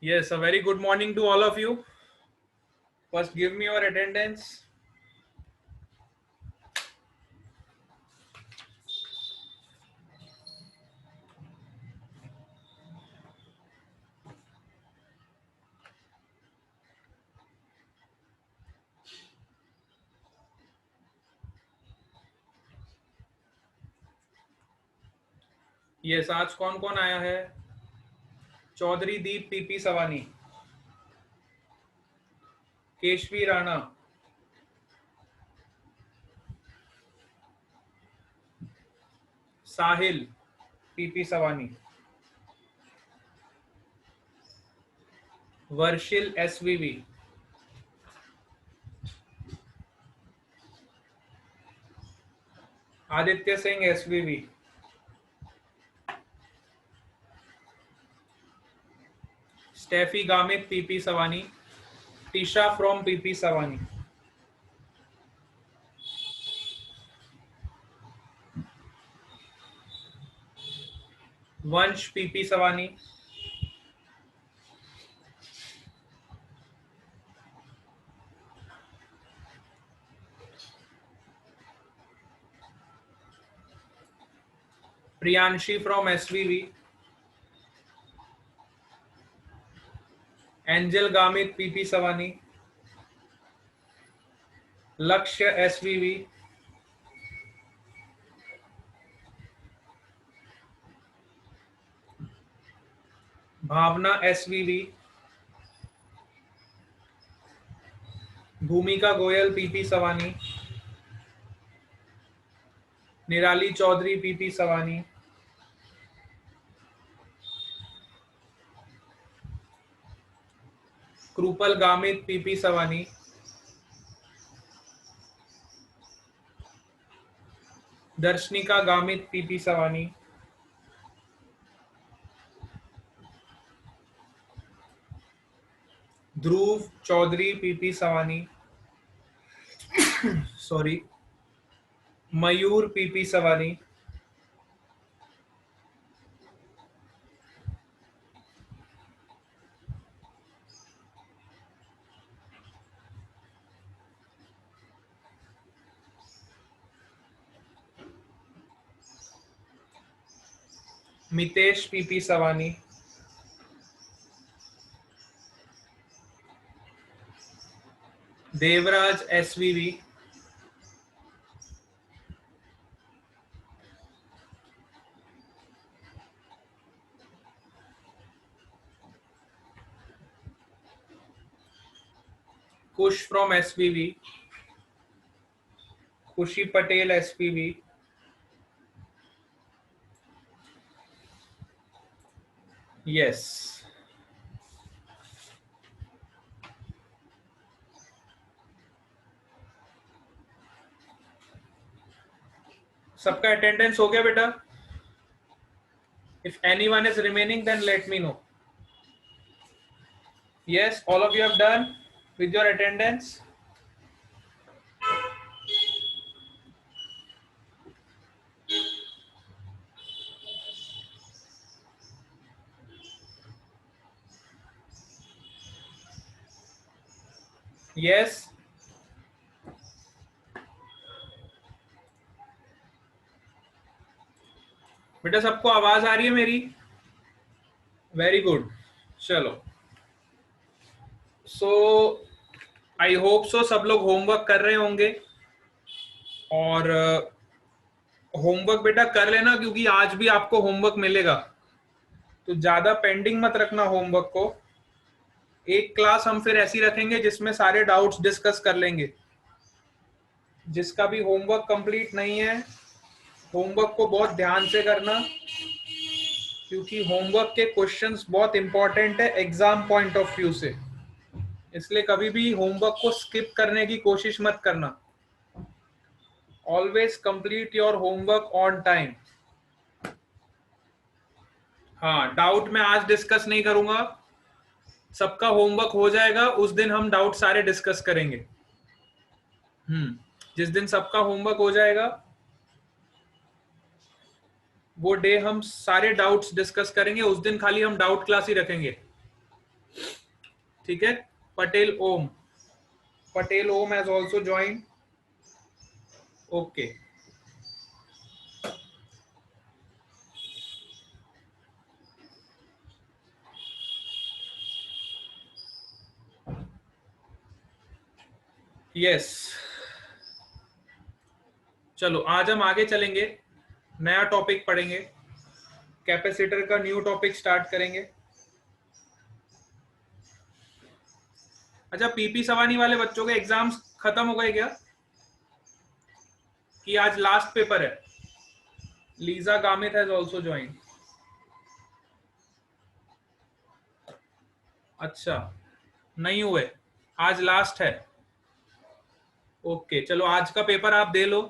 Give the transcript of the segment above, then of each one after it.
Yes, a very good morning to all of you. First, give me your attendance. Yes, आज कौन कौन आया है? Chaudhary Deep PP Savani, Keshvi Rana, Sahil PP Savani, Varshil SVV, Aditya Singh SVV, Steffi Gamit PP Savani, Tisha from PP Savani, Vansh PP Savani, Priyanshi from SVV, Angel Gamit PP Savani, Lakshya SVV, Bhavna SVV, Bhumika Goyal PP Savani, Nirali Chaudhary PP Savani, Kripal Gamit PP Savani, Darshnika Gamit PP Savani, Dhruv Chaudhary PP Savani, sorry, Mayur PP Savani, Mitesh PP Savani, Devraj SVV, Kush from SVV, Khushi Patel SPV, yes, सबका attendance हो गया बेटा? If anyone is remaining then let me know. Yes, all of you have done with your attendance. Yes. बेटा सबको आवाज आ रही है मेरी? Very good. चलो, सो आई होप सो सब लोग होमवर्क कर रहे होंगे. और होमवर्क बेटा कर लेना, क्योंकि आज भी आपको होमवर्क मिलेगा, तो ज्यादा पेंडिंग मत रखना होमवर्क को. एक क्लास हम फिर ऐसी रखेंगे जिसमें सारे डाउट्स डिस्कस कर लेंगे. जिसका भी होमवर्क कंप्लीट नहीं है, होमवर्क को बहुत ध्यान से करना, क्योंकि होमवर्क के क्वेश्चंस बहुत इंपॉर्टेंट है एग्जाम पॉइंट ऑफ व्यू से. इसलिए कभी भी होमवर्क को स्किप करने की कोशिश मत करना. Always complete your homework on time. हाँ, डाउट मैं आज डिस्कस नहीं करूंगा. सबका होमवर्क हो जाएगा उस दिन हम डाउट सारे डिस्कस करेंगे. जिस दिन सबका होमवर्क हो जाएगा वो डे हम सारे डाउट्स डिस्कस करेंगे. उस दिन खाली हम डाउट क्लास ही रखेंगे. ठीक है, Patel Om, Patel Om has also joined. Okay, yes. चलो आज हम आगे चलेंगे, नया टॉपिक पढ़ेंगे, कैपेसिटर का न्यू टॉपिक स्टार्ट करेंगे। अच्छा, पीपी सवानी वाले बच्चों के एग्जाम्स खत्म हो गए क्या, कि आज लास्ट पेपर है? Lisa Gamit has also joined. अच्छा, नहीं हुए, आज लास्ट है। ओके, चलो आज का पेपर आप दे लो।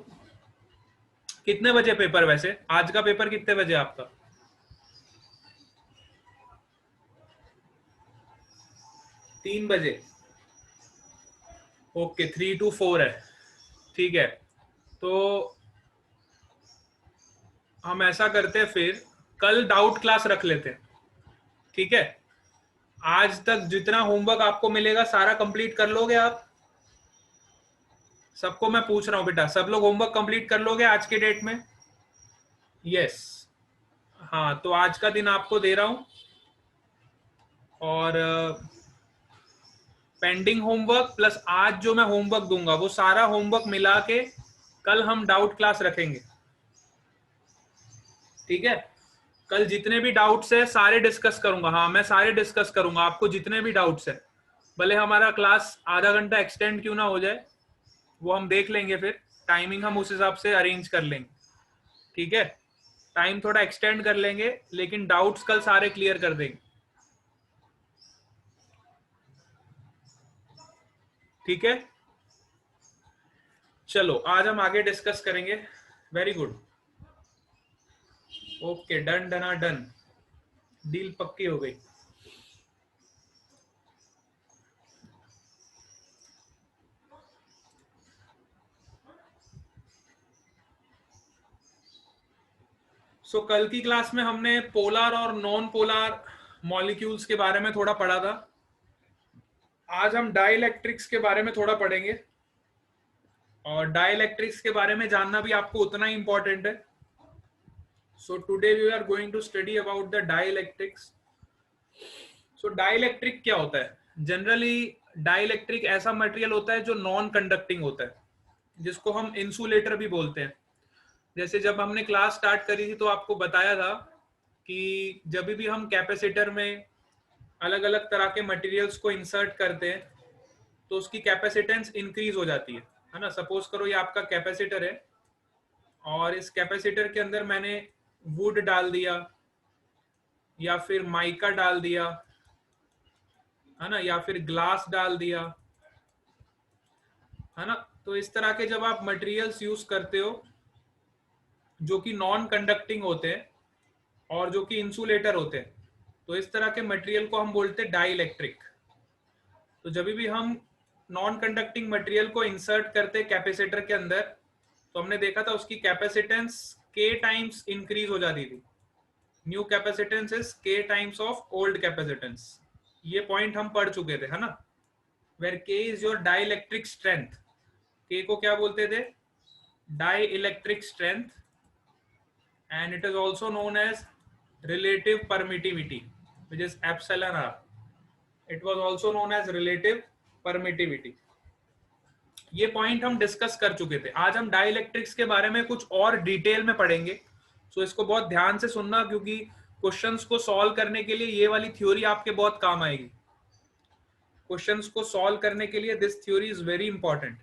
कितने बजे पेपर, वैसे आज का पेपर कितने बजे आपका? 3 बजे। ओके, 3 to 4 है, ठीक है। तो हम ऐसा करते हैं, फिर कल डाउट क्लास रख लेते हैं, ठीक है। आज तक जितना होमवर्क आपको मिलेगा सारा कंप्लीट कर लोगे आप? सबको मैं पूछ रहा हूं बेटा, सब लोग होमवर्क कंप्लीट कर लोगे आज के डेट में? यस। हाँ, तो आज का दिन आपको दे रहा हूं, और पेंडिंग होमवर्क प्लस आज जो मैं होमवर्क दूंगा वो सारा होमवर्क मिला के कल हम डाउट क्लास रखेंगे, ठीक है। कल जितने भी डाउट्स है सारे डिस्कस करूंगा। हाँ, मैं सारे डिस्कस करूंगा, आपको जितने भी डाउट्स है, भले हमारा क्लास आधा घंटा एक्सटेंड क्यों ना हो जाए, वो हम देख लेंगे, फिर टाइमिंग हम उस हिसाब से अरेंज कर लेंगे, ठीक है। टाइम थोड़ा एक्सटेंड कर लेंगे, लेकिन डाउट्स कल सारे क्लियर कर देंगे, ठीक है। चलो आज हम आगे डिस्कस करेंगे। वेरी गुड, ओके, डन डना डन, डील पक्की हो गई। कल की क्लास में हमने पोलर और नॉन पोलर मॉलिक्यूल्स के बारे में थोड़ा पढ़ा था। आज हम डाइलेक्ट्रिक्स के बारे में थोड़ा पढ़ेंगे, और डाइलेक्ट्रिक्स के बारे में जानना भी आपको उतना ही इंपॉर्टेंट है। So today we are going to study about the dielectrics. Dielectric क्या होता है? जनरली डाइलेक्ट्रिक ऐसा मटेरियल होता है जो नॉन कंडक्टिंग होता है, जिसको हम इंसुलेटर भी बोलते हैं। जैसे जब हमने क्लास स्टार्ट करी थी तो आपको बताया था कि जब भी हम कैपेसिटर में अलग अलग तरह के मटेरियल्स को इंसर्ट करते हैं तो उसकी कैपेसिटेंस इंक्रीज हो जाती है ना। सपोज करो ये आपका कैपेसिटर है, और इस कैपेसिटर के अंदर मैंने वुड डाल दिया, या फिर माइका डाल दिया, है ना, या फिर ग्लास डाल दिया, है ना। तो इस तरह के जब आप मटेरियल्स यूज करते हो जो कि नॉन कंडक्टिंग होते हैं और जो कि इंसुलेटर होते हैं, तो इस तरह के मटेरियल को हम बोलते हैं डाइलेक्ट्रिक। तो जब भी हम नॉन कंडक्टिंग मटेरियल को इंसर्ट करते हैं कैपेसिटर के अंदर, तो हमने देखा था उसकी कैपेसिटेंस k टाइम्स इंक्रीज हो जाती थी। New capacitance is k times of old capacitance. ये पॉइंट हम पढ़ चुके थे, है ना। Where k is your dielectric strength. k को क्या बोलते थे? Dielectric strength, and it is also known as relative permittivity, which is epsilon r. It was also known as relative permittivity. ये पॉइंट हम डिस्कस कर चुके थे। आज हम डाइलेक्ट्रिक्स के बारे में कुछ और डिटेल में पढ़ेंगे, सो इसको बहुत ध्यान से सुनना, क्योंकि क्वेश्चंस को सॉल्व करने के लिए ये वाली थ्योरी आपके बहुत काम आएगी। क्वेश्चंस को सॉल्व करने के लिए this theory is very important.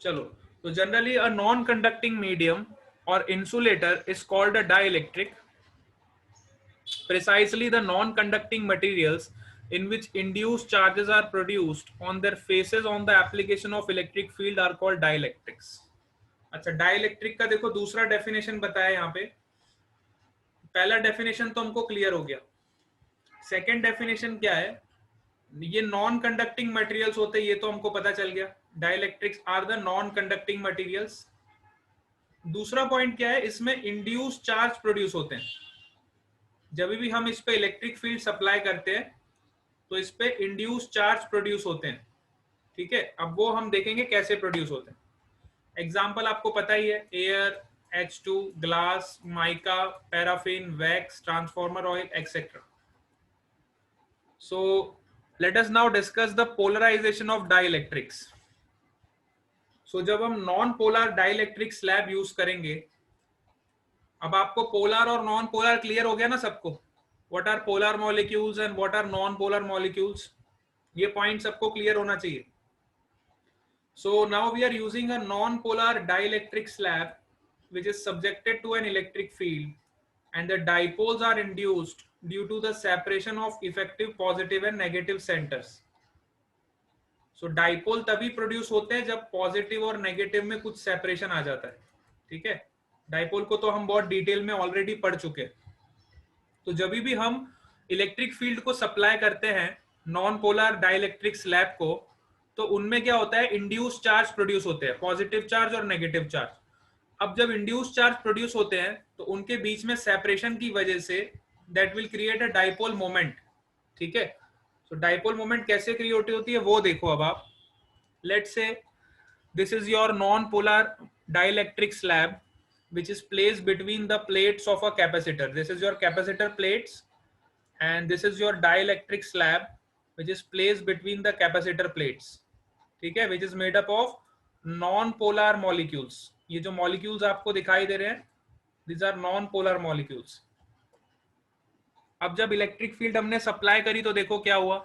चलो, तो generally a non conducting medium or insulator is called a dielectric. Precisely the non-conducting materials in which induced charges are produced on their faces on the application of electric field are called dielectrics. अच्छा, dielectric का देखो दूसरा definition बताया यहाँ पे। पहला definition तो हमको क्लियर हो गया। सेकेंड डेफिनेशन क्या है? ये नॉन कंडक्टिंग मटेरियल्स होते हैं, ये तो हमको पता चल गया। Dielectrics are the non conducting materials. दूसरा पॉइंट क्या है? इसमें इंड्यूस चार्ज प्रोड्यूस होते हैं। जब भी हम इस पे इलेक्ट्रिक फील्ड सप्लाई करते हैं तो इस पे इंड्यूस चार्ज प्रोड्यूस होते हैं, ठीक है। अब वो हम देखेंगे कैसे प्रोड्यूस होते हैं। एग्जाम्पल आपको पता ही है, air, H2, glass, mica, paraffin, wax, transformer oil, etcetera. So let us now discuss the polarisation of dielectrics. So जब हम non polar dielectric slab use करेंगे, अब आपको पोलर और नॉन पोलर क्लियर हो गया ना सबको, what are polar molecules and what are non polar molecules, ये पॉइंट सबको क्लियर होना चाहिए। So now we are using a non-polar dielectric slab which is subjected to an electric field, and the dipoles are induced due to the separation of effective positive and negative centers. So dipole तभी produce होते हैं जब positive और negative में कुछ separation आ जाता है, ठीक है। डाइपोल को तो हम बहुत डिटेल में ऑलरेडी पढ़ चुके हैं। तो जब भी हम इलेक्ट्रिक फील्ड को सप्लाई करते हैं नॉन पोलर डाइलेक्ट्रिक स्लैब को, तो उनमें क्या होता है, इंड्यूस चार्ज प्रोड्यूस होते हैं, पॉजिटिव चार्ज और नेगेटिव चार्ज। अब जब इंड्यूस चार्ज प्रोड्यूस होते हैं तो उनके बीच में सेपरेशन की वजह say that will create a dipole moment, ठीक है। तो डाइपोल मोमेंट कैसे क्रिएट होती है वो देखो। अब आप let's say this is your non polar dielectric slab which is placed between the plates of a capacitor. This is your capacitor plates and this is your dielectric slab which is placed between the capacitor plates, ठीक है, which is made up of non-polar molecules. ये जो molecules आपको दिखाई दे रहे हैं, these are non-polar molecules. अब जब इलेक्ट्रिक फील्ड हमने सप्लाई करी तो देखो क्या हुआ।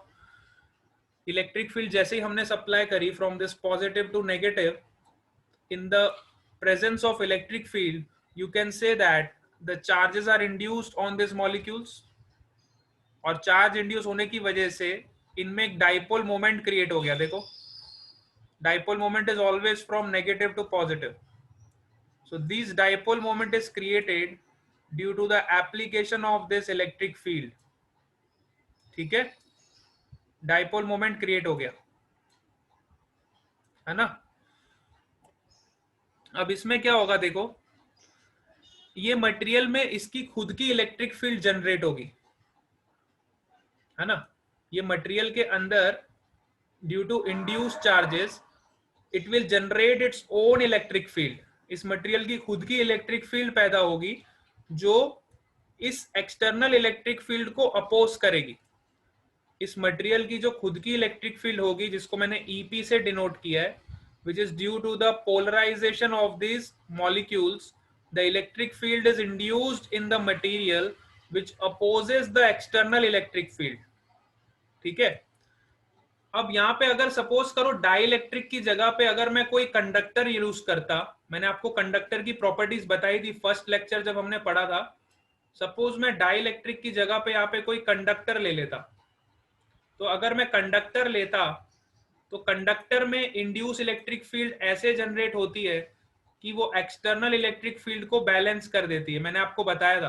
इलेक्ट्रिक फील्ड जैसे ही हमने सप्लाई करी from this positive to negative, in the presence of electric field, you can say that the charges are induced on these molecules, और चार्ज इंड्यूस होने की वजह से इनमें एक डाइपोल मोमेंट क्रिएट हो गया। देखो dipole moment is always from negative to positive, so this dipole moment is created due to the application of this electric field, ठीक है। डाइपोल मोमेंट क्रिएट हो गया है ना। अब इसमें क्या होगा देखो, ये मटेरियल में इसकी खुद की इलेक्ट्रिक फील्ड जनरेट होगी, है ना। ये मटेरियल के अंदर due to induced charges it will generate its own electric field. इस मटेरियल की खुद की इलेक्ट्रिक फील्ड पैदा होगी जो इस एक्सटर्नल इलेक्ट्रिक फील्ड को अपोज करेगी। इस मटेरियल की जो खुद की इलेक्ट्रिक फील्ड होगी, जिसको मैंने EP से डिनोट किया है, which is due to the polarization of these molecules, the electric field is induced in the material which opposes the external electric field, ठीक है। अब यहाँ पे अगर सपोज करो डाइलेक्ट्रिक की जगह पे अगर मैं कोई कंडक्टर यूज करता, मैंने आपको कंडक्टर की प्रॉपर्टीज बताई थी फर्स्ट लेक्चर जब हमने पढ़ा था। सपोज मैं डाइलेक्ट्रिक की जगह पे यहाँ पे कोई कंडक्टर ले लेता, तो अगर मैं कंडक्टर लेता तो कंडक्टर में इंड्यूस इलेक्ट्रिक फील्ड ऐसे जनरेट होती है कि वो एक्सटर्नल इलेक्ट्रिक फील्ड को बैलेंस कर देती है। मैंने आपको बताया था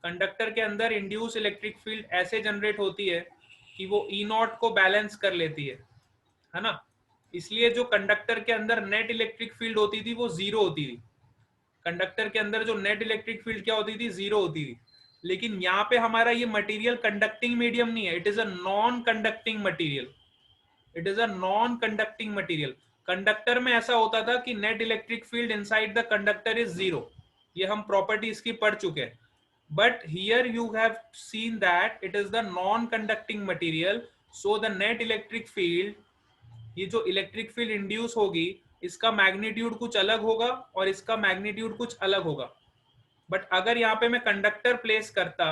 कंडक्टर के अंदर इंड्यूस इलेक्ट्रिक फील्ड ऐसे जनरेट होती है कि वो E0 को बैलेंस कर लेती है ना। इसलिए जो कंडक्टर के अंदर नेट इलेक्ट्रिक फील्ड होती थी वो जीरो होती थी। कंडक्टर के अंदर जो नेट इलेक्ट्रिक फील्ड क्या होती थी, जीरो होती थी। लेकिन यहाँ पे हमारा ये मटेरियल कंडक्टिंग मीडियम नहीं है, it is a non conducting material, it is a non conducting material. Conductor में ऐसा होता था कि net electric field inside the conductor is zero, ये हम प्रॉपर्टी इसकी पढ़ चुके हैं। But here you have seen that it is the non conducting material, so the net electric field, ये जो इलेक्ट्रिक फील्ड इंड्यूस होगी इसका मैग्नीट्यूड कुछ अलग होगा और इसका मैग्नीट्यूड कुछ अलग होगा। बट अगर यहाँ पे मैं कंडक्टर प्लेस करता,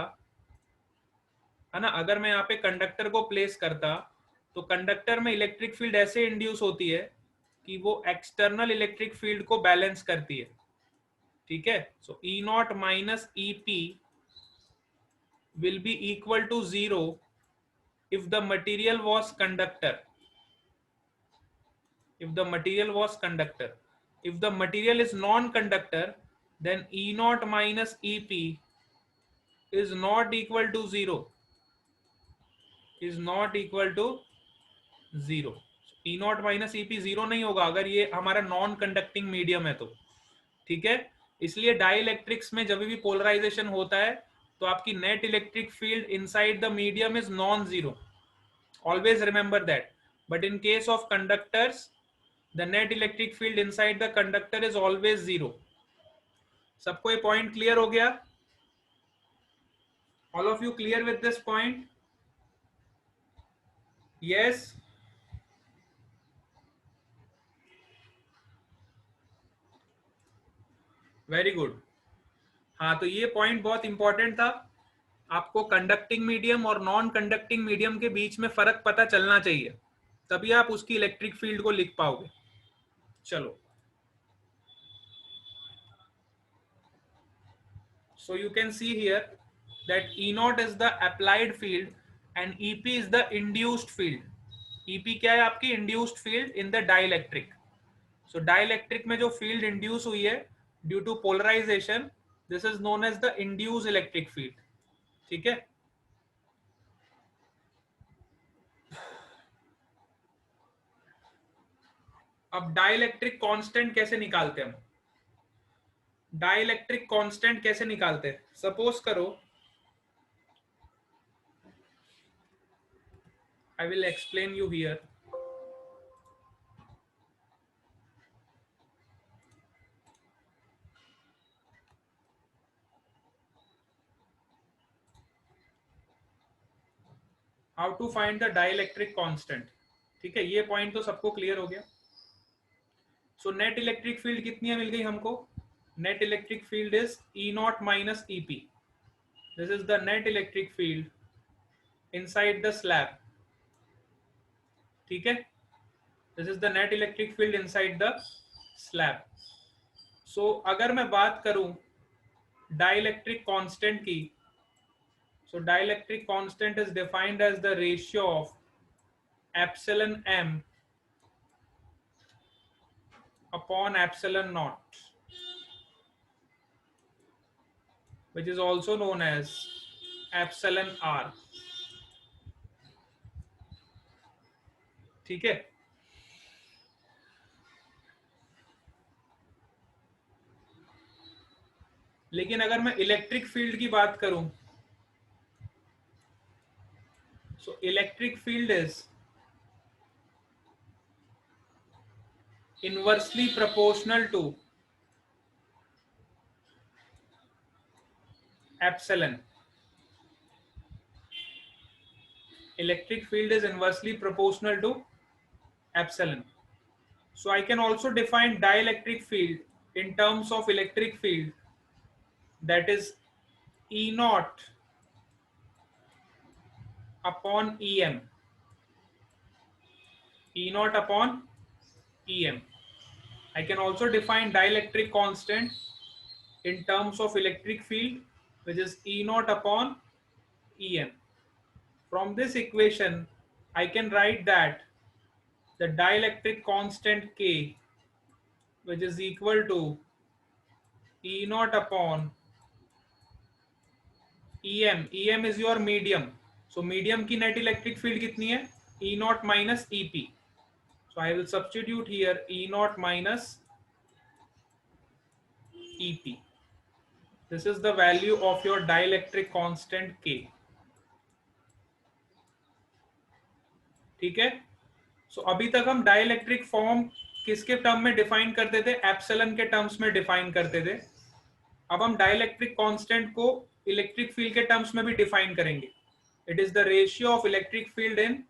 है ना, अगर मैं यहाँ पे कंडक्टर को प्लेस करता तो कंडक्टर में इलेक्ट्रिक फील्ड ऐसे इंड्यूस होती है कि वो एक्सटर्नल इलेक्ट्रिक फील्ड को बैलेंस करती है, ठीक है। So E0 minus EP will be equal to 0 if the material was conductor, if the material was conductor. If the material is non-conductor, then E0 minus EP is not equal to 0, is not equal to 0. E0 minus EP zero नहीं होगा अगर ये हमारा non conducting medium है तो, ठीक है। इसलिए डाइलेक्ट्रिक्स में जब भी पोलराइजेशन होता है तो आपकी net electric field inside the medium is non zero, always remember that. But in case of conductors the net electric field inside the conductor is always zero. सबको ये पॉइंट क्लियर हो गया? All of you clear with this point? Yes. Very good. हाँ, तो ये point बहुत important था. आपको कंडक्टिंग मीडियम और नॉन कंडक्टिंग मीडियम के बीच में फर्क पता चलना चाहिए, तभी आप उसकी इलेक्ट्रिक फील्ड को लिख पाओगे. चलो, so you can see here that E naught is the applied field and EP is the induced field. EP क्या है आपकी? induced field in the dielectric. So dielectric में जो field induce हुई है due to polarization, this is known as the induced electric field. ठीक है. अब डाइलेक्ट्रिक कांस्टेंट कैसे निकालते हैं हम? डाइलेक्ट्रिक कांस्टेंट कैसे निकालते हैं? सपोज करो, I will explain you here. How to find the dielectric constant. ठीक है, ये पॉइंट तो सबको क्लियर हो गया. सो नेट इलेक्ट्रिक फील्ड कितनी मिल गई हमको? Net electric field is E naught minus EP. This is the net electric field inside the slab. ठीक है, this is the net electric field inside the slab. So अगर मैं बात करूं डाइलेक्ट्रिक कांस्टेंट की, so dielectric constant is defined as the ratio of epsilon m upon epsilon naught, which is also known as epsilon r. ठीक है. लेकिन अगर मैं इलेक्ट्रिक फील्ड की बात करूं, so electric field is inversely proportional to epsilon. Electric field is inversely proportional to epsilon. So I can also define dielectric field in terms of electric field, that is E naught upon EM. E naught upon EM. I can also define dielectric constant in terms of electric field, which is E naught upon EM. From this equation, I can write that the dielectric constant K, which is equal to E naught upon EM. EM is your medium. So medium की net electric field कितनी है? E naught minus EP. So I will substitute here E naught minus EP. This is the value of your dielectric constant K. ठीक है. सो अभी तक हम dielectric form किसके term में डिफाइन करते थे? एप्सिलॉन के टर्म्स में डिफाइन करते थे. अब हम डाइलेक्ट्रिक कांस्टेंट को इलेक्ट्रिक फील्ड के टर्म्स में भी डिफाइन करेंगे. It is the ratio of electric field in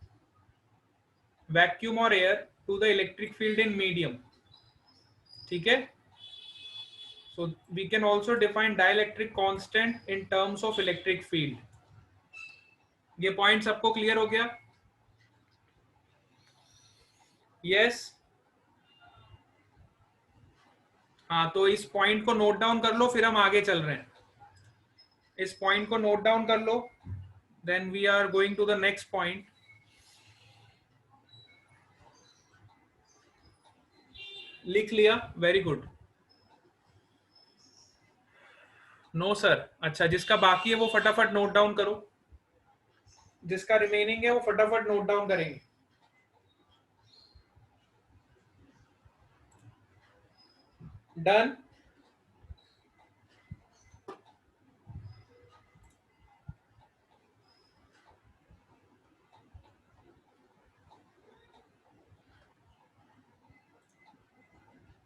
vacuum और air to the electric field in medium. ठीक है. So we can also define dielectric constant in terms of electric field. ये point सबको clear हो गया? Yes. हाँ, तो इस पॉइंट को नोट डाउन कर लो, फिर हम आगे चल रहे हैं. इस पॉइंट को नोट डाउन कर लो, then we are going to the next point. लिख लिया? Very good. No sir. अच्छा, जिसका बाकी है वो फटाफट नोट डाउन करो. जिसका रिमेनिंग है वो फटाफट नोट डाउन करेंगे. Done.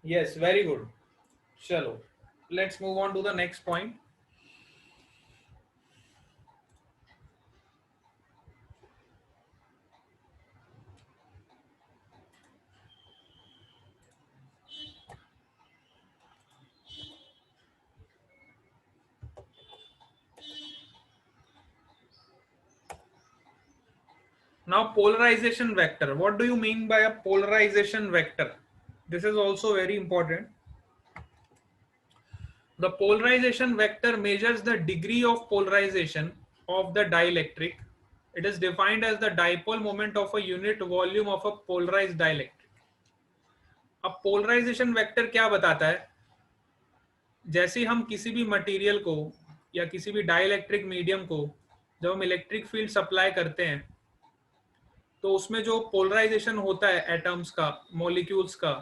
Yes, very good. Chalo, let's move on to the next point. Now, polarization vector. What do you mean by a polarization vector? This is also very important. The polarization vector measures the degree of polarization of the dielectric. It is defined as the dipole moment of a unit volume of a polarized dielectric. अब polarization vector क्या बताता है? जैसे हम किसी भी material को या किसी भी डाइलेक्ट्रिक मीडियम को जब हम इलेक्ट्रिक फील्ड सप्लाई करते हैं तो उसमें जो पोलराइजेशन होता है एटम्स का, मॉलिक्यूल्स का,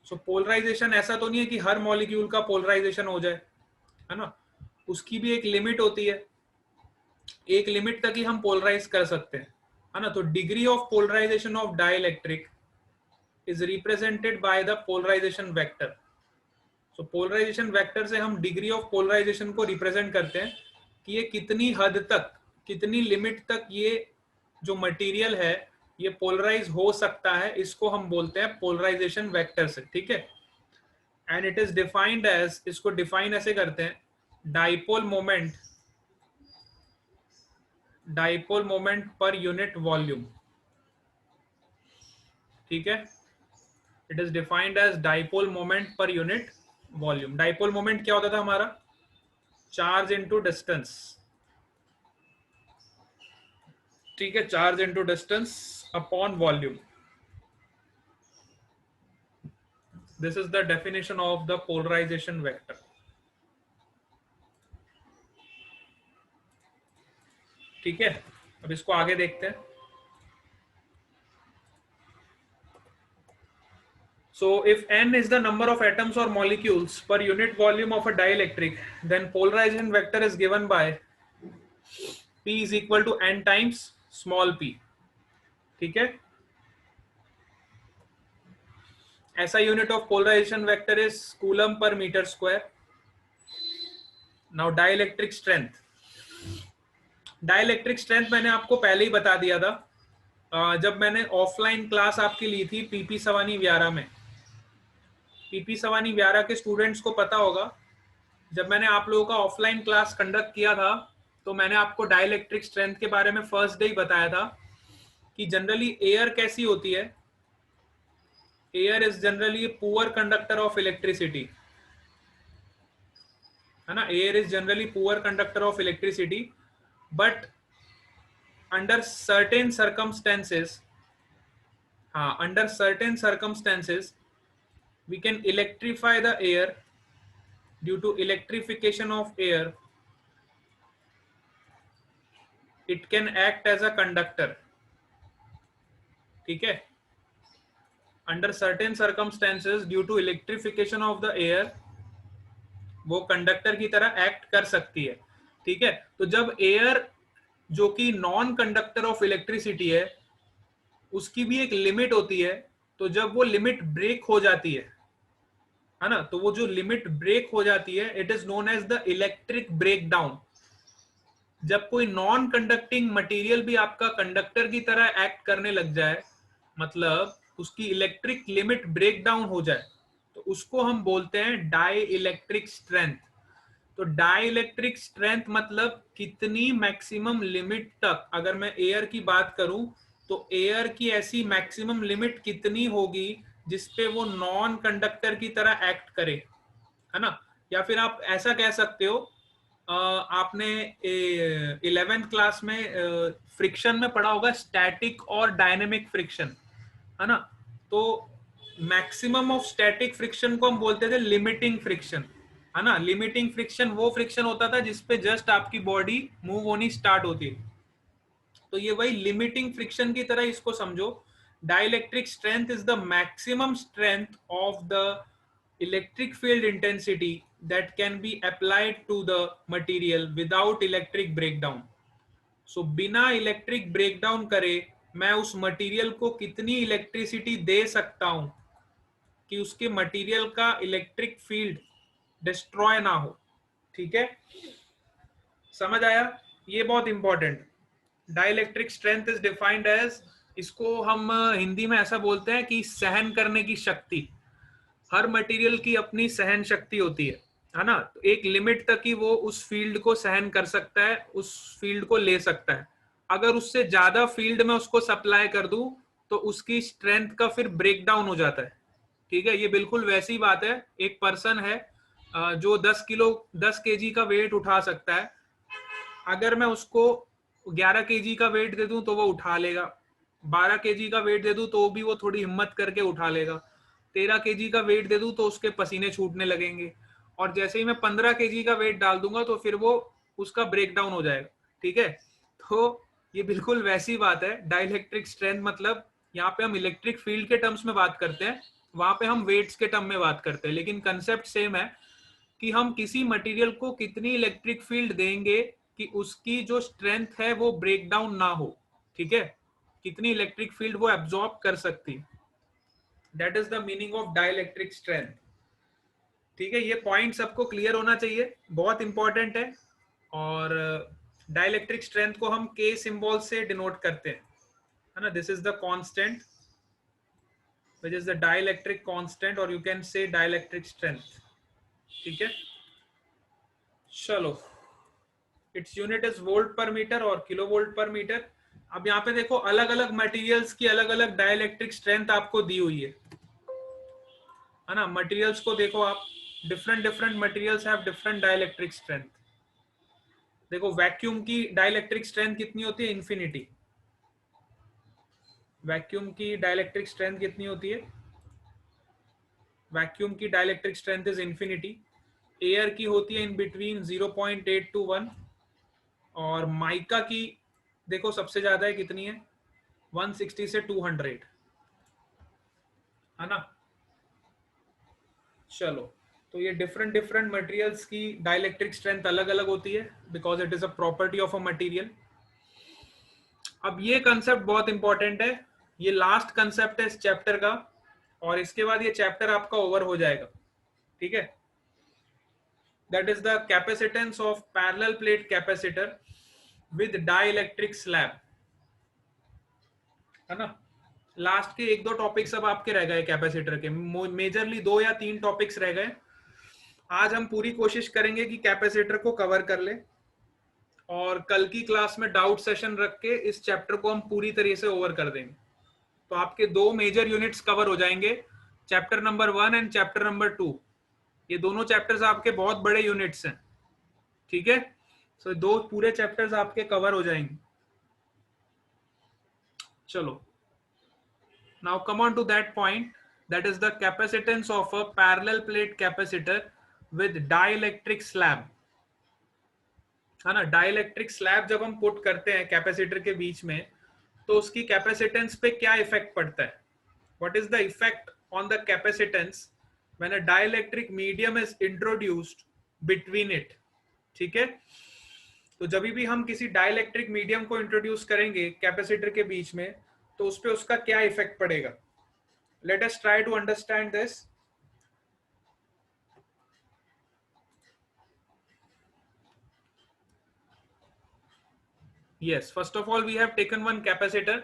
सो पोलराइजेशन ऐसा तो नहीं है कि हर मॉलिक्यूल का पोलराइजेशन हो जाए, है ना? उसकी भी एक लिमिट होती है, एक लिमिट तक ही हम पोलराइज कर सकते हैं, है ना? तो degree of polarisation of dielectric is represented by the polarisation vector. So polarisation vector से हम डिग्री ऑफ पोलराइजेशन को रिप्रेजेंट करते हैं कि ये कितनी हद तक, कितनी लिमिट तक ये जो मटेरियल है ये पोलराइज हो सकता है, इसको हम बोलते हैं पोलराइजेशन वेक्टर से. ठीक है? And it is defined as, इसको डिफाइन ऐसे करते हैं, dipole moment per unit volume. ठीक है? It is defined as dipole moment per unit volume. Dipole moment क्या होता था हमारा? Charge into distance. ठीक है? Charge into distance upon volume. This is the definition of the polarisation vector. ठीक है? अब इसको आगे देखते हैं. So if n is the number of atoms or molecules per unit volume of a dielectric, then polarization vector is given by P is equal to n times small p. ठीक है? ऐसा unit of polarization vector is coulomb per meter square. Now dielectric strength. Dielectric strength मैंने आपको पहले ही बता दिया था जब मैंने ऑफलाइन क्लास आपकी ली थी पीपी सवानी व्यारा में. पीपी सवानी व्यारा के स्टूडेंट्स को पता होगा, जब मैंने आप लोगों का ऑफलाइन क्लास कंडक्ट किया था तो मैंने आपको डाइलेक्ट्रिक स्ट्रेंथ के बारे में फर्स्ट डे ही बताया था कि जनरली एयर कैसी होती है. Air is generally poor conductor of electricity, है ना? Air is generally poor conductor of electricity, but under certain circumstances, हाँ, under certain circumstances we can electrify the air. Due to electrification of air, it can act as a conductor. ठीक है? Under certain circumstances, due to electrification of the air, वो conductor की तरह act कर सकती है. ठीक है? तो जब एयर जो कि नॉन कंडक्टर ऑफ इलेक्ट्रिसिटी है उसकी भी एक लिमिट होती है, तो जब वो लिमिट ब्रेक हो जाती है ना? तो वो जो लिमिट ब्रेक हो जाती है, it is known as the electric breakdown. जब कोई नॉन कंडक्टिंग मटेरियल भी आपका कंडक्टर की तरह एक्ट करने लग जाए, मतलब उसकी इलेक्ट्रिक लिमिट ब्रेक डाउन हो जाए, तो उसको हम बोलते हैं डाई इलेक्ट्रिक स्ट्रेंथ. तो डाई इलेक्ट्रिक स्ट्रेंथ मतलब कितनी मैक्सिमम लिमिट तक, अगर मैं एयर की बात करूं तो एयर की ऐसी मैक्सिमम लिमिट कितनी होगी जिसपे वो नॉन कंडक्टर की तरह एक्ट करे, है ना? या फिर आप ऐसा कह सकते हो, आपने 11th क्लास में फ्रिक्शन में पढ़ा होगा, स्टैटिक और डायनेमिक फ्रिक्शन, है ना? तो मैक्सिमम ऑफ स्टैटिक फ्रिक्शन को हम बोलते थे लिमिटिंग फ्रिक्शन, है ना? लिमिटिंग फ्रिक्शन वो फ्रिक्शन होता था जिसपे जस्ट आपकी बॉडी मूव होनी स्टार्ट होती है. तो ये वही लिमिटिंग फ्रिक्शन की तरह इसको समझो. Dielectric strength is the maximum strength of the electric field intensity that can be applied to the material without electric breakdown. So बिना इलेक्ट्रिक ब्रेकडाउन करे मैं उस मटेरियल को कितनी इलेक्ट्रिसिटी दे सकता हूं, कि उसके मटेरियल का इलेक्ट्रिक फील्ड डिस्ट्रॉय ना हो। ठीक है, समझ आया? ये बहुत important. Dielectric strength is defined as, इसको हम हिंदी में ऐसा बोलते हैं कि सहन करने की शक्ति। हर मटेरियल की अपनी सहन शक्ति होती है ना? तो एक लिमिट तक ही वो उस फील्ड को सहन कर सकता है, उस फील्ड को ले सकता है। अगर उससे ज्यादा फील्ड में उसको सप्लाई कर दूं तो उसकी स्ट्रेंथ का फिर ब्रेक डाउन हो जाता है। ठीक है, ये बिल्कुल वैसी बात है। एक पर्सन है जो 10 केजी का वेट उठा सकता है। अगर मैं उसको 11 केजी का वेट दे दूं तो वो उठा लेगा, 12 केजी का वेट दे दूं तो भी वो थोड़ी हिम्मत करके उठा लेगा, 13 केजी का वेट दे दूं तो उसके पसीने छूटने लगेंगे, और जैसे ही मैं 15 केजी का वेट डाल दूंगा तो फिर वो उसका ब्रेक डाउन हो जाएगा। ठीक है, तो ये बिल्कुल वैसी बात है। डाइलेक्ट्रिक स्ट्रेंथ मतलब यहाँ पे हम इलेक्ट्रिक फील्ड के टर्म्स में बात करते हैं, वहां पे हम वेट्स के टर्म में बात करते हैं, लेकिन कंसेप्ट सेम है कि हम किसी मटेरियल को कितनी इलेक्ट्रिक फील्ड देंगे कि उसकी जो स्ट्रेंथ है वो ब्रेक डाउन ना हो। ठीक है, कितनी इलेक्ट्रिक फील्ड वो एब्जॉर्ब कर सकती है, that is the meaning of dielectric strength. ठीक है, ये पॉइंट सबको क्लियर होना चाहिए, बहुत इंपॉर्टेंट है। और डाइलेक्ट्रिक स्ट्रेंथ को हम के सिंबल से डिनोट करते हैं, है ना? This is the constant which is the dielectric constant, और you can say dielectric strength. ठीक है, चलो, its unit is volt per metre और किलो वोल्ट पर मीटर। अब यहाँ पे देखो, अलग अलग मटेरियल्स की अलग अलग डाइलेक्ट्रिक स्ट्रेंथ आपको दी हुई है ना? मटेरियल्स को देखो आप, different different materials have different dielectric strength. देखो, वैक्यूम की डाइलेक्ट्रिक स्ट्रेंथ कितनी होती है? इन्फिनिटी। वैक्यूम की डाइलेक्ट्रिक स्ट्रेंथ कितनी होती है? वैक्यूम की dielectric strength is infinity. Air की होती है इन बिटवीन 0.8 to 1, और माइका की देखो सबसे ज्यादा है, कितनी है? 160 से 200, है ना? चलो, तो ये डिफरेंट डिफरेंट मटेरियल्स की डाइलेक्ट्रिक स्ट्रेंथ अलग अलग होती है, because it is a property of a material. अब ये कंसेप्ट बहुत इंपॉर्टेंट है, ये लास्ट कंसेप्ट है इस चैप्टर का, और इसके बाद ये चैप्टर आपका ओवर हो जाएगा। ठीक है, that is the capacitance of parallel plate capacitor with dielectric slab, है ना? लास्ट के एक दो टॉपिक्स अब आपके रह गए कैपेसिटर के, मेजरली 2 या 3 टॉपिक्स रह गए। आज हम पूरी कोशिश करेंगे कि कैपेसिटर को कवर कर ले, और कल की क्लास में डाउट सेशन रख के इस चैप्टर को हम पूरी तरीके से ओवर कर देंगे। तो आपके 2 मेजर यूनिट्स कवर हो जाएंगे, chapter number 1 and chapter number 2। ये दोनों चैप्टर्स आपके बहुत बड़े यूनिट्स हैं। ठीक है, सो 2 पूरे चैप्टर्स आपके कवर हो जाएंगे। चलो, now come on to that point, that is the capacitance of a parallel plate capacitor with dielectric slab, है ना? डाइलेक्ट्रिक स्लैब जब हम पुट करते हैं कैपेसिटर के बीच में, तो उसकी कैपेसिटेंस पे क्या इफेक्ट पड़ता है? What is the effect on the capacitance when a dielectric medium is introduced between it? ठीक है, तो जब भी हम किसी डाइलेक्ट्रिक मीडियम को इंट्रोड्यूस करेंगे कैपेसिटर के बीच में, तो उस पे उसका क्या इफेक्ट पड़ेगा? Let us try to understand this. Yes, first of all, we have taken one capacitor.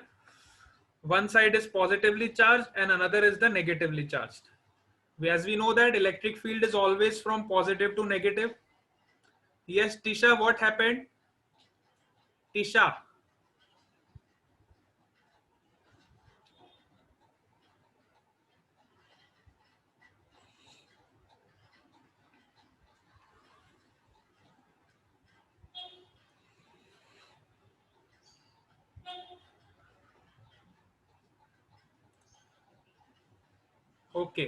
One side is positively charged and another is the negatively charged. As we know that electric field is always from positive to negative. Yes, Tisha, what happened? Tisha. Okay.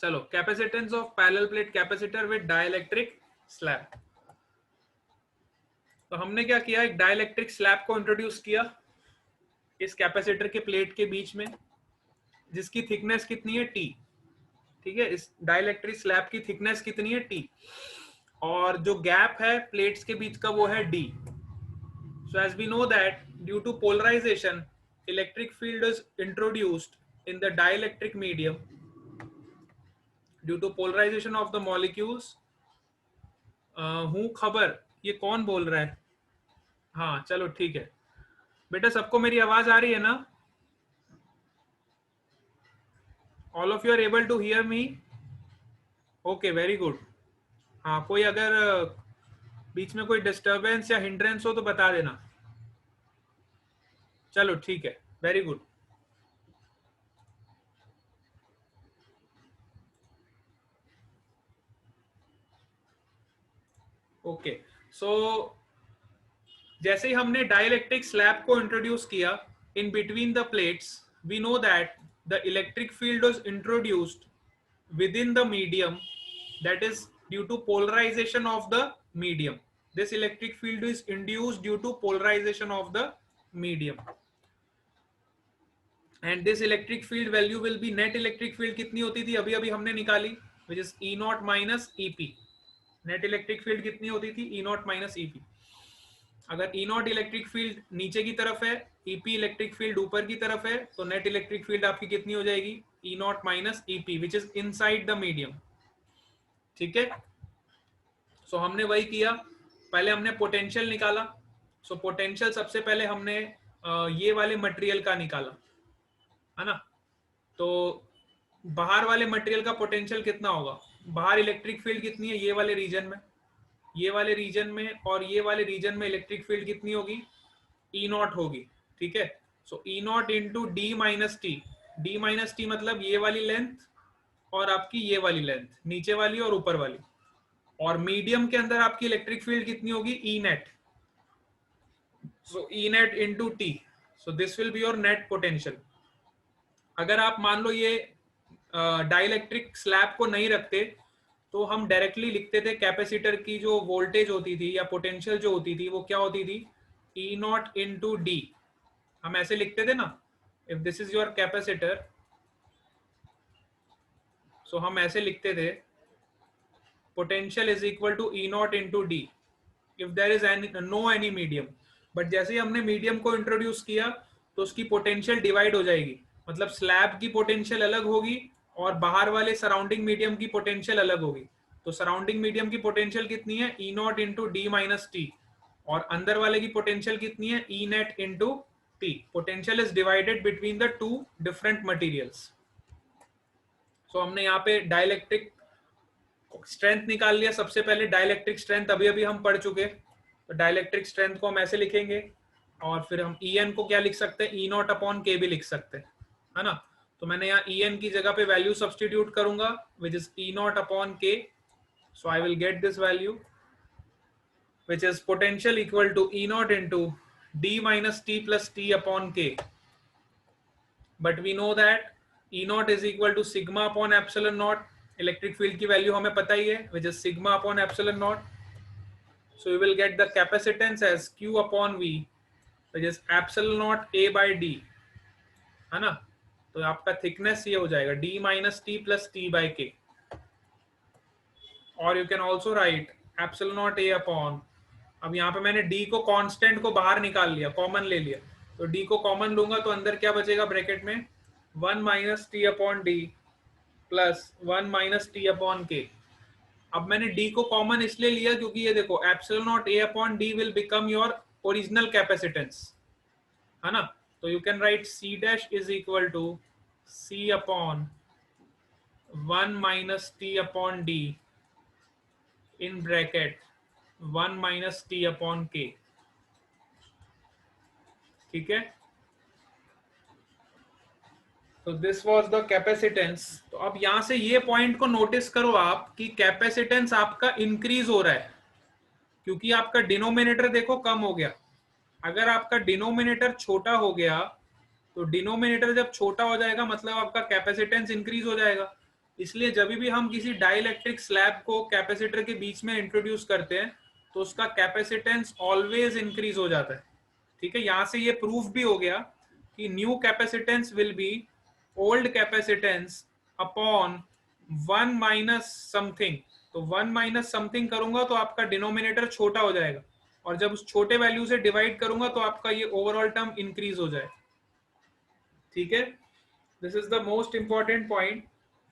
चलो, capacitance of parallel plate capacitor with dielectric slab. तो हमने क्या किया, एक dielectric slab को introduce किया इस capacitor के प्लेट के बीच में, जिसकी थिकनेस कितनी है? टी। ठीक है, इस डाइलेक्ट्रिक स्लैब की थिकनेस कितनी है? टी। और जो गैप है प्लेट्स के बीच का वो है D. So as we know that due to polarization, electric field is introduced in the dielectric medium due to polarization of the molecules. हूँ खबर, ये कौन बोल रहा है? हाँ चलो ठीक है बेटा, सबको मेरी आवाज आ रही है ना? All of you are able to hear me? Okay, very good. हाँ, कोई अगर बीच में कोई डिस्टरबेंस या हिंड्रेंस हो तो बता देना. चलो ठीक है, वेरी गुड. ओके, सो जैसे ही हमने डाइलेक्ट्रिक स्लैब को इंट्रोड्यूस किया in between the plates, we know that the electric field was introduced within the medium, that is due to polarization of the medium. This electric field is induced due to polarization of the medium, and this electric field value will be net electric field. कितनी होती थी? अभी अभी हमने निकाली, which is E naught minus EP. Net electric field कितनी होती थी? E naught minus EP. अगर E naught इलेक्ट्रिक फील्ड नीचे की तरफ है, EP इलेक्ट्रिक फील्ड ऊपर की तरफ है, तो नेट इलेक्ट्रिक फील्ड आपकी कितनी हो जाएगी? E naught minus EP, which is inside the medium. ठीक है, सो हमने वही किया. पहले हमने पोटेंशियल निकाला. सो पोटेंशियल सबसे पहले हमने ये वाले मटेरियल का निकाला, है ना? तो बाहर वाले मटेरियल का पोटेंशियल कितना होगा? बाहर इलेक्ट्रिक फील्ड कितनी है? ये वाले रीजन में, ये वाले रीजन में और ये वाले रीजन में इलेक्ट्रिक फील्ड कितनी होगी? E नॉट होगी. ठीक है, सो E naught into D minus T. D minus T मतलब ये वाली लेंथ और आपकी ये वाली लेंथ, नीचे वाली और ऊपर वाली. और मीडियम के अंदर आपकी इलेक्ट्रिक फील्ड कितनी होगी? E net. So E net into T. So this will be your net potential. अगर आप मान लो ये डाइलेक्ट्रिक स्लैब को नहीं रखते तो हम डायरेक्टली लिखते थे कैपेसिटर की जो वोल्टेज होती थी या पोटेंशियल जो होती थी वो क्या होती थी? E naught into D. हम ऐसे लिखते थे ना, if this is your capacitor, so हम ऐसे लिखते थे potential is equal to E naught into D if there is no any medium. But जैसे ही हमने मीडियम को इंट्रोड्यूस किया तो उसकी पोटेंशियल डिवाइड हो जाएगी. मतलब स्लैब की पोटेंशियल अलग होगी और बाहर वाले सराउंडिंग मीडियम की पोटेंशियल अलग होगी. तो सराउंडिंग मीडियम की पोटेंशियल कितनी है? E naught into D minus T. और अंदर वाले की पोटेंशियल कितनी है? E net into T. Potential is divided between the two different materials. So हमने यहाँ पे डाइलेक्ट्रिक स्ट्रेंथ निकाल लिया. सबसे पहले डाइलेक्ट्रिक स्ट्रेंथ अभी अभी हम पढ़ चुके. तो डाइलेक्ट्रिक स्ट्रेंथ को हम ऐसे लिखेंगे और फिर हम En को क्या लिख सकते हैं? E नॉट अपॉन के भी लिख सकते हैं, है ना? तो मैंने यहाँ En की जगह पे वैल्यू सब्स्टिट्यूट करूंगा, which is E naught upon K. So I will get this value which is potential equal to E naught into D minus T plus T upon K. But we know that E naught is equal to sigma upon epsilon naught. Electric field की value हमें पता ही है, which is sigma upon epsilon naught. So you will get the capacitance as Q upon V, which is epsilon naught A by D, है ना? तो आपका thickness ये हो जाएगा D minus T plus T by K. और you can also write epsilon naught A upon. अब यहाँ पे मैंने D को कांस्टेंट को बाहर निकाल लिया, कॉमन ले लिया. तो D को कॉमन लूंगा तो अंदर क्या बचेगा ब्रैकेट में? 1 minus T upon D plus 1 minus T upon K. अब मैंने D को कॉमन इसलिए लिया क्योंकि ये देखो epsilon not A upon D will become your original capacitance, है ना? तो you can write C dash is equal to C upon 1 minus T upon D in bracket 1 minus T upon K. ठीक है, तो दिस वाज द कैपेसिटेंस. तो अब यहां से ये पॉइंट को नोटिस करो आप कि कैपेसिटेंस आपका इंक्रीज हो रहा है क्योंकि आपका डिनोमिनेटर देखो कम हो गया. अगर आपका डिनोमिनेटर छोटा हो गया तो डिनोमिनेटर जब छोटा हो जाएगा मतलब आपका कैपेसिटेंस इंक्रीज हो जाएगा. इसलिए जब भी हम किसी डाइलेक्ट्रिक स्लैब को कैपेसिटर के बीच में इंट्रोड्यूस करते हैं तो उसका कैपेसिटेंस ऑलवेज इंक्रीज हो जाता है. ठीक है, यहां से ये प्रूफ भी हो गया कि new capacitance will be old capacitance upon 1 minus something. तो 1 माइनस समथिंग करूंगा तो आपका डिनोमिनेटर छोटा हो जाएगा. और जब उस छोटे वैल्यू से डिवाइड करूंगा तो आपका ये ओवरऑल टर्म इंक्रीज हो जाए। ठीक है, this is the most important point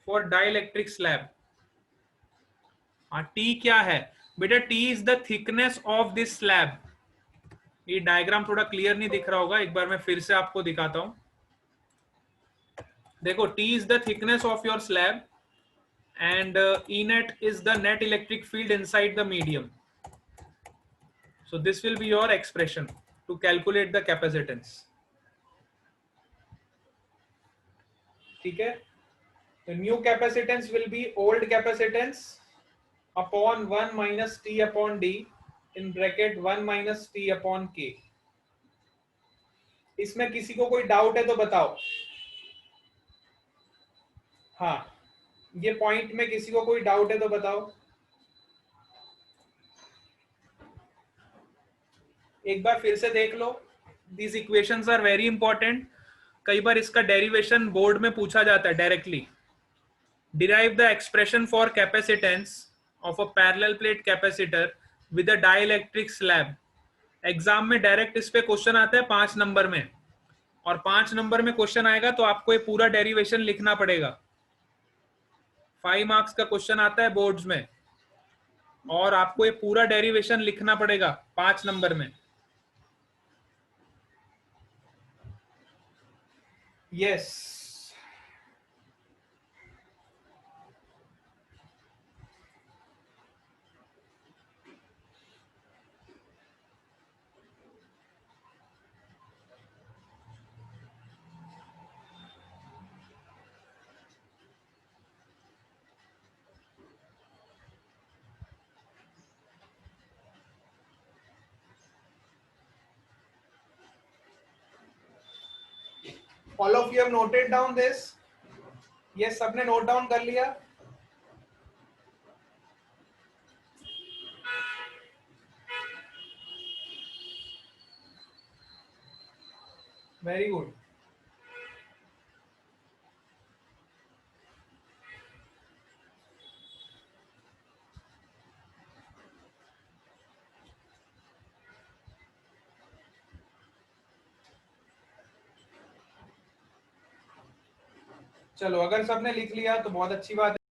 for dielectric slab. हाँ, टी क्या है बेटा? T is the thickness of this slab. ये डायग्राम थोड़ा क्लियर नहीं दिख रहा होगा, एक बार मैं फिर से आपको दिखाता हूं। देखो, T is the thickness of your slab and E net is the net electric field inside the medium. So this will be your expression to calculate the capacitance. ठीक है, the new capacitance will be old capacitance upon 1 minus T upon D in bracket 1 minus T upon K. इसमें किसी को कोई doubt है तो बताओ। हाँ, ये पॉइंट में किसी को कोई डाउट है तो बताओ। एक बार फिर से देख लो, these equations are very important. कई बार इसका डेरिवेशन बोर्ड में पूछा जाता है directly. Derive the expression for capacitance of a parallel plate capacitor with a dielectric slab. Exam में डायरेक्ट इस पे क्वेश्चन आता है 5 नंबर में, और 5 नंबर में क्वेश्चन आएगा तो आपको ये पूरा डेरिवेशन लिखना पड़ेगा। 5 मार्क्स का क्वेश्चन आता है बोर्ड्स में, और आपको ये पूरा डेरिवेशन लिखना पड़ेगा 5 नंबर में। Yes, all of you have noted down this? Yes, सबने नोट डाउन कर लिया? Very good. चलो, अगर सबने लिख लिया तो बहुत अच्छी बात है।